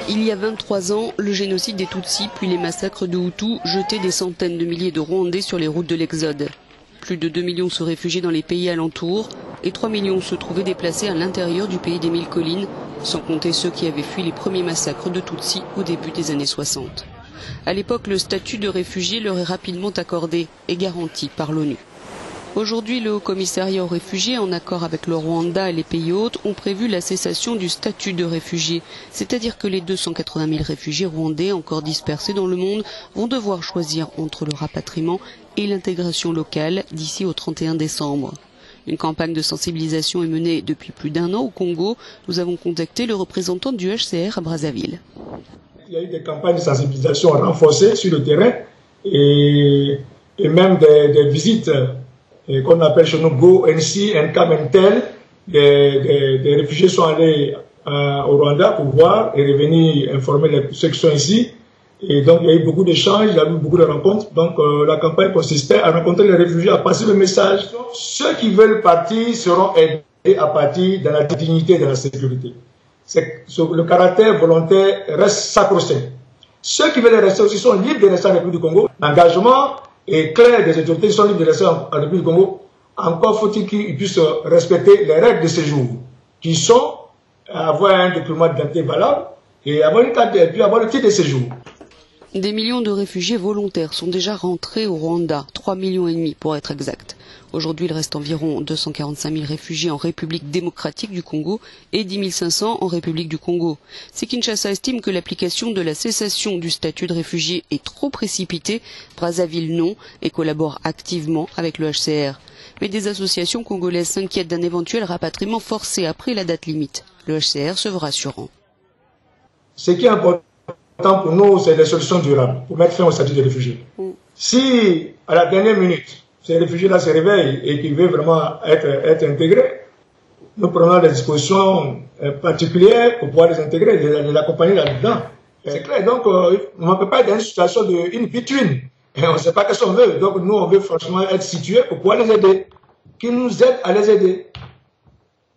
Il y a 23 ans, le génocide des Tutsis puis les massacres de Hutus jetaient des centaines de milliers de Rwandais sur les routes de l'Exode. Plus de 2 millions se réfugiaient dans les pays alentours et 3 millions se trouvaient déplacés à l'intérieur du pays des Mille Collines, sans compter ceux qui avaient fui les premiers massacres de Tutsis au début des années 60. À l'époque, le statut de réfugié leur est rapidement accordé et garanti par l'ONU. Aujourd'hui, le Haut-Commissariat aux réfugiés, en accord avec le Rwanda et les pays hôtes, ont prévu la cessation du statut de réfugié. C'est-à-dire que les 280 000 réfugiés rwandais encore dispersés dans le monde vont devoir choisir entre le rapatriement et l'intégration locale d'ici au 31 décembre. Une campagne de sensibilisation est menée depuis plus d'1 an au Congo. Nous avons contacté le représentant du HCR à Brazzaville. Il y a eu des campagnes de sensibilisation renforcées sur le terrain et même des visites qu'on appelle chez nous Go and See and Come and Tell. Des réfugiés sont allés au Rwanda pour voir et revenir informer ceux qui sont ici. Et donc il y a eu beaucoup d'échanges, il y a eu beaucoup de rencontres. Donc la campagne consistait à rencontrer les réfugiés, à passer le message. Ceux qui veulent partir seront aidés à partir dans la dignité et dans la sécurité. Le caractère volontaire reste sacro-saint. Ceux qui veulent rester aussi sont libres de rester en République du Congo. L'engagement est clair des autorités qui sont libres de rester en République du Congo. Encore faut-il qu'ils puissent respecter les règles de séjour, qui sont avoir un document d'identité valable et avoir une carte et puis avoir le titre de séjour. Des millions de réfugiés volontaires sont déjà rentrés au Rwanda, 3,5 millions pour être exact. Aujourd'hui, il reste environ 245 000 réfugiés en République démocratique du Congo et 10 500 en République du Congo. Si Kinshasa estime que l'application de la cessation du statut de réfugié est trop précipitée, Brazzaville non et collabore activement avec le HCR. Mais des associations congolaises s'inquiètent d'un éventuel rapatriement forcé après la date limite. Le HCR se veut rassurant. Ce qui est important pour nous, c'est des solutions durables pour mettre fin au statut de réfugié. Si, à la dernière minute, ces réfugiés-là se réveillent et qu'ils veulent vraiment être intégrés, nous prenons des dispositions particulières pour pouvoir les intégrer, les accompagner là-dedans. C'est clair, donc on ne peut pas être dans une situation de in-between. On ne sait pas ce qu'on veut. Donc nous, on veut franchement être situés pour pouvoir les aider. Qu'ils nous aident à les aider.